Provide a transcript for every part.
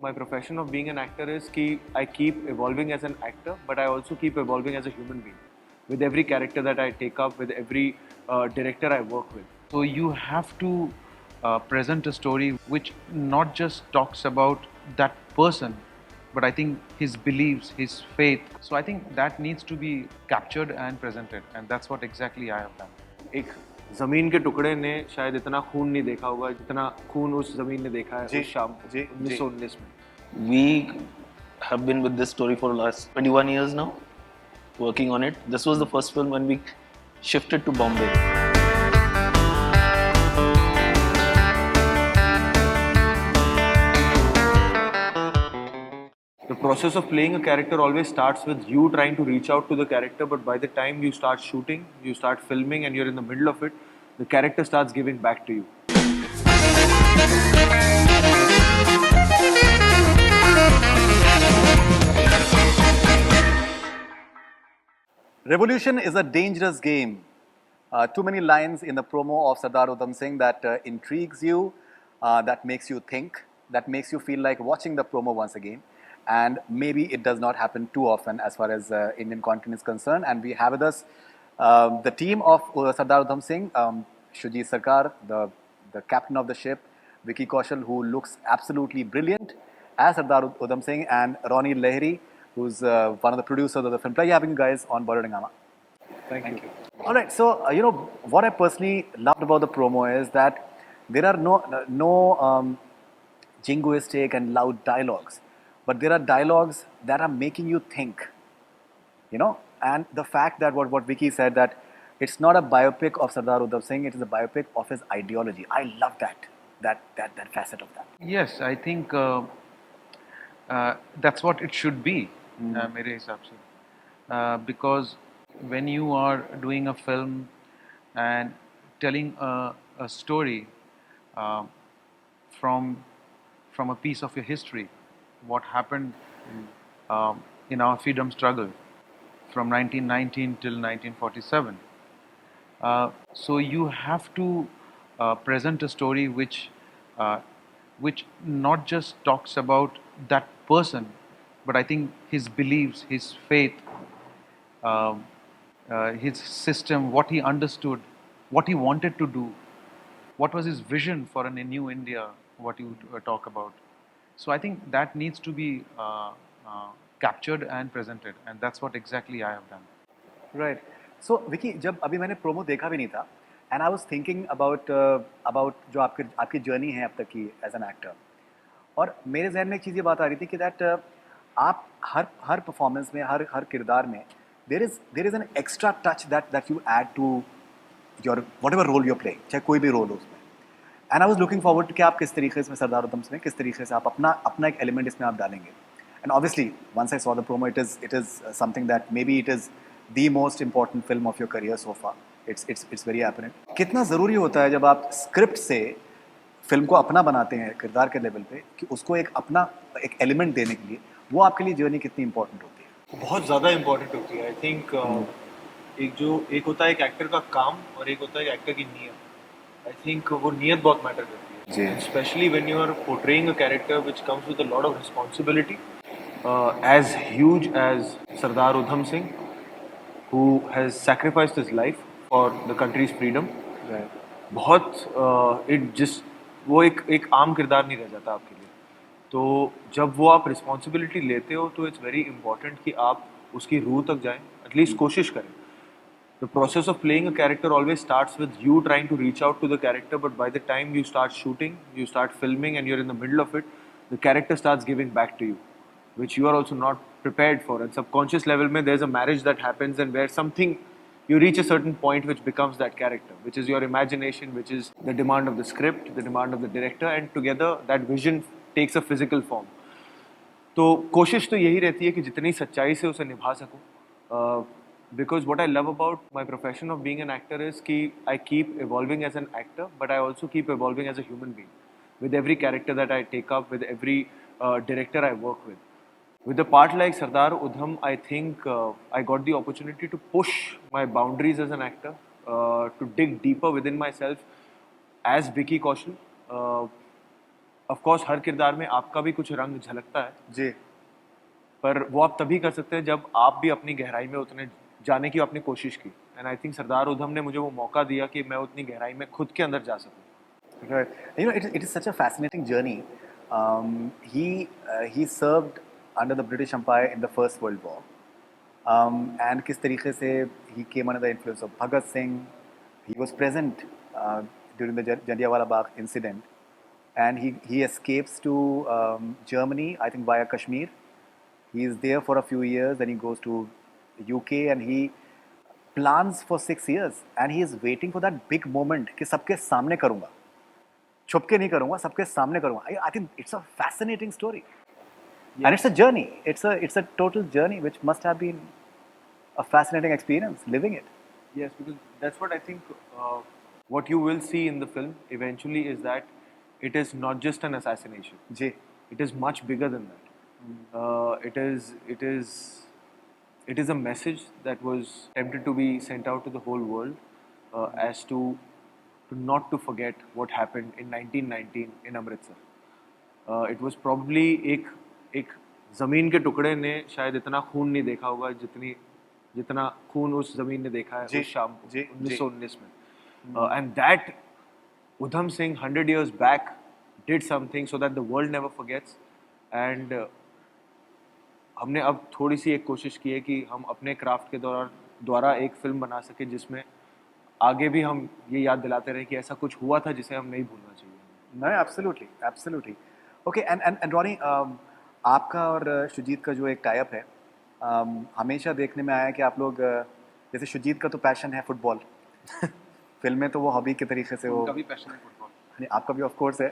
My profession of being an actor is कि I keep evolving as an actor, but I also keep evolving as a human being. With every character that I take up, with every director I work with. So you have to present a story which not just talks about that person, but I think his beliefs, his faith. So I think that needs to be captured and presented, and that's what exactly I have done. एक जमीन के टुकड़े ने शायद इतना खून नहीं देखा होगा जितना खून उस जमीन ने देखा है उस शाम को 1919 में. We have been with this story for the last 21 years now, working on it. This was the first film when we shifted to Bombay. The process of playing a character always starts with you trying to reach out to the character, but by the time you start shooting, you start filming, and you're in the middle of it, the character starts giving back to you. Revolution is a dangerous game. Too many lines in the promo of Sardar Udham Singh that intrigues you, that makes you think, that makes you feel like watching the promo once again. And maybe it does not happen too often as far as Indian content is concerned. And we have with us the team of Sardar Udham Singh, Shujit Sarkar, the captain of the ship, Vicky Kaushal, who looks absolutely brilliant as Sardar Udham Singh, and Ronnie Lahiri, who's one of the producers of the film. Pleasure having you guys on Bollywood. Thank you. All right, so what I personally loved about the promo is that there are no jingoistic and loud dialogues, but there are dialogues that are making you think. And the fact that what Vicky said, that it's not a biopic of Sardar Udham Singh, it is a biopic of his ideology. I love that facet of that. Yes, I think that's what it should be, मेरे हिसाब से. Because when you are doing a film and telling a story uh, from a piece of your history, what happened in our freedom struggle from 1919 till 1947. So you have to present a story which not just talks about that person, but I think his beliefs, his faith, his system, what he understood, what he wanted to do, what was his vision for a new India, what you talk about. So I think that needs to be captured and presented, and that's what exactly I have done. Right so Vicky, जब अभी मैंने promo देखा भी नहीं था, and I was thinking about जो आपकी journey है अब तक की एज एन एक्टर, और मेरे जहन में एक चीज़ ये बात आ रही थी कि दैट आप हर परफॉर्मेंस में, हर किरदार में there is an extra touch that you add to your whatever role you're playing, चाहे कोई भी रोल हो उसमें. And I was looking forward कि आप किस तरीके से सरदार उधम में किस तरीके से आप अपना एक एलिमेंट इसमें आप डालेंगे. And obviously once I saw the promo, it is something that maybe it is the most important film of your career so far. It's very apparent. कितना ज़रूरी होता है जब आप स्क्रिप्ट से फिल्म को अपना बनाते हैं किरदार के लेवल पे, कि उसको एक एलिमेंट देने के लिए, वो आपके लिए जर्नी कितनी इंपॉर्टेंट होती है? बहुत ज़्यादा इम्पोर्टेंट होती है. आई थिंक एक होता है एक एक्टर का काम और एक होता है एक एक्टर की नीयत. आई थिंक वो नीयत बहुत मैटर करती है, specially when you are portraying a character which comes with a lot of responsibility, as huge as Sardar Udham Singh, who has sacrificed his life for the country's freedom. बहुत वो एक आम किरदार नहीं रह जाता आपके लिए. तो जब वो आप रिस्पॉन्सिबिलिटी लेते हो तो इट्स वेरी इंपॉर्टेंट कि आप उसकी रूह तक जाएं, एटलीस्ट कोशिश करें. The process of playing a character always starts with you trying to reach out to the character, but by the time you start shooting, you start filming, and you're in the middle of it, the character starts giving back to you, which you are also not prepared for. And subconscious level mein, there's a marriage that happens, and where something, you reach a certain point which becomes that character, which is your imagination, which is the demand of the script, the demand of the director, and together that vision takes a physical form. तो कोशिश तो यही रहती है कि जितनी सच्चाई से उसे निभा सकूं. Because what I love about my profession of being an actor is कि I keep evolving as an actor, but I also keep evolving as a human being. With every character that I take up, with every director I work with. With a part like Sardar Udham, I think I got the opportunity to push my boundaries as an actor, to dig deeper within myself as Vicky Kaushal. Of course हर किरदार में आपका भी कुछ रंग झलकता है, जी पर वो आप तभी कर सकते हैं जब आप भी अपनी गहराई में उतने जाने की आपने कोशिश की। And I think Sardar Udham ने मुझे वो मौका दिया कि मैं उतनी गहराई में खुद के अंदर जा सकूं। Right. You know, it is such a fascinating journey. He served under the British Empire in the First World War. And किस तरीके से he came under the influence of Bhagat Singh. He was present during the Jallianwala Bagh incident. And he escapes to Germany, I think via Kashmir. He is there for a few years, then he goes to UK and he plans for 6 years. And he is waiting for that big moment कि सबके सामने करूँगा. छुप के नहीं करूँगा, सबके सामने करूँगा. I think it's a fascinating story. And it's a journey. It's a total journey which must have been a fascinating experience living it. Yes, because that's what I think. What you will see in the film eventually is that it is not just an assassination. Ji It is much bigger than that. It is a message that was attempted to be sent out to the whole world as to not to forget what happened in 1919 in Amritsar. It was probably एक जमीन के टुकड़े ने शायद इतना खून नहीं देखा होगा जितना खून उस जमीन ने देखा है जी, उस शाम को जी, 1919 में. And that Udham Singh 100 years back did something so that the world never forgets. And हमने अब थोड़ी सी एक कोशिश की है कि हम अपने क्राफ्ट के द्वारा एक फिल्म बना सके जिसमें आगे भी हम ये याद दिलाते रहे कि ऐसा कुछ हुआ था जिसे हम नहीं भूलना चाहिए. No, absolutely. Okay, and Ronnie, आपका और शुजीत का जो एक टाइप है, हमेशा देखने में आया कि आप लोग जैसे शुजीत का तो पैशन है फुटबॉल. फिल्में तो वो हॉबी के तरीके से वो कभी पैशन है फुटबॉल. नहीं, आपका भी ऑफ कोर्स है,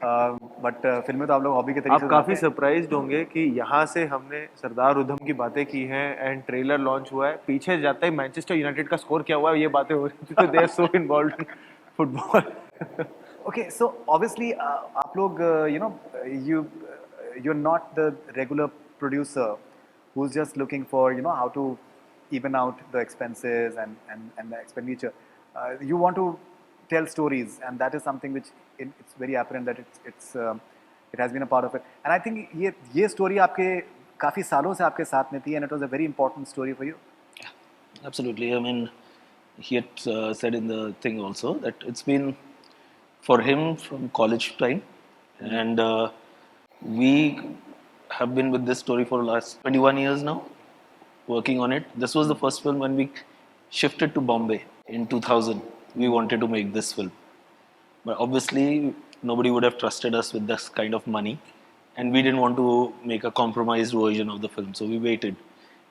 बट फिल्में तो आप लोग हॉबी के तरीके आप से काफी बनाते हैं. सरप्राइज्ड होंगे कि यहाँ से हमने सरदार उधम की बातें की हैं एंड ट्रेलर लॉन्च हुआ है, पीछे जाते ही मैनचेस्टर यूनाइटेड का स्कोर क्या हुआ है ये बातें हो रही थी. तो they are so involved in football. Okay, so obviously, आप लोग, you're not the regular producer who's just looking for, how to even out the expenses and the expenditure. You want to tell stories, and that is something which it's very apparent that it has been a part of it. And I think ये story आपके काफी सालों से आपके साथ में थी, and it was a very important story for you. Absolutely. I mean, he had said in the thing also that it's been for him from college time, and we have been with this story for the last 21 years now, working on it. This was the first film when we shifted to Bombay in 2000. We wanted to make this film, but obviously nobody would have trusted us with this kind of money, and we didn't want to make a compromised version of the film. So we waited.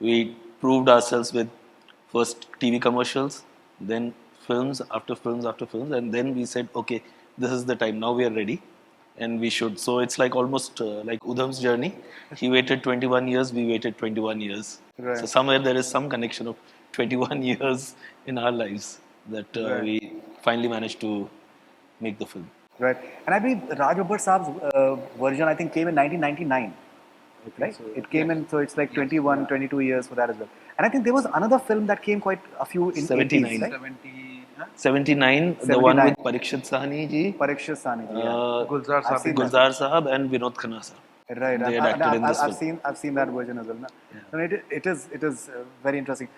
We proved ourselves with first TV commercials, then films after films after films, and then we said, okay, this is the time. Now we are ready, and we should. So it's like almost like Udham's journey. He waited 21 years. We waited 21 years. Right. So somewhere there is some connection of 21 years in our lives that Right. we finally managed to make the film. Right. And I believe Raj Babbar Saab's version, I think, came in 1999. Right? It came in, so it's like 21, 22 years for that as well. And I think there was another film that came quite a few in 79. 80s, right? 79, the one 79. with Parikshit Sahni ji, Parikshit Sahni. Yeah. Gulzar I've Saab. seen that. Gulzar Sahab, and Vinod Khanna sir. Right. They had acted in this film. I've seen that version as well. No? I mean, it is very interesting.